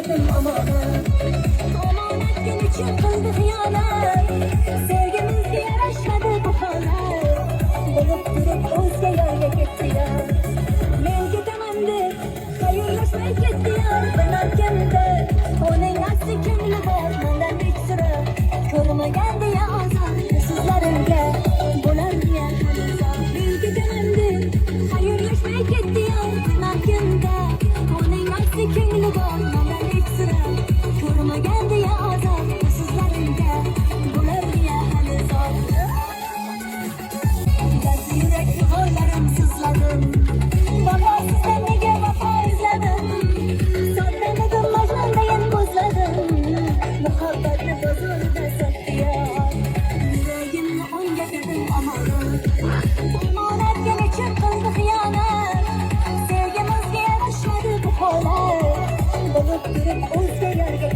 dedim amanat. Amanat gün için kıldı hıyanet. Sevgimizge yaraşmadı bu halat. Bulup durup o'zga yo'lga ketdi ya. Men ketaman deb xayrlashmay ketdi ya. Bilmaganda uning asli ko'ngli bor mendan beksirab. Ko'rmaganda ya ozor sizlarimga bo'larmiya halizor. Men ketaman deb xayrlashmay ketdi ya. Bilmaganda uning asli ko'ngli bor mendan beksirab. Ko'rmaganda ya ozor sizlarimga bo'larmiya halizor. Yurak yo'llarim sizladim. Vafosizdan nega vafo izladim. Soddalidim majnundayin ko'zladim. Muhabbatni bozorida sotdiyor. Yuragimni unga dedim omonat. Omonatga nechun qildi xiyonat. Sevgimizga yarashmadi bu holat. Bo'lib turib o'zga yo'lga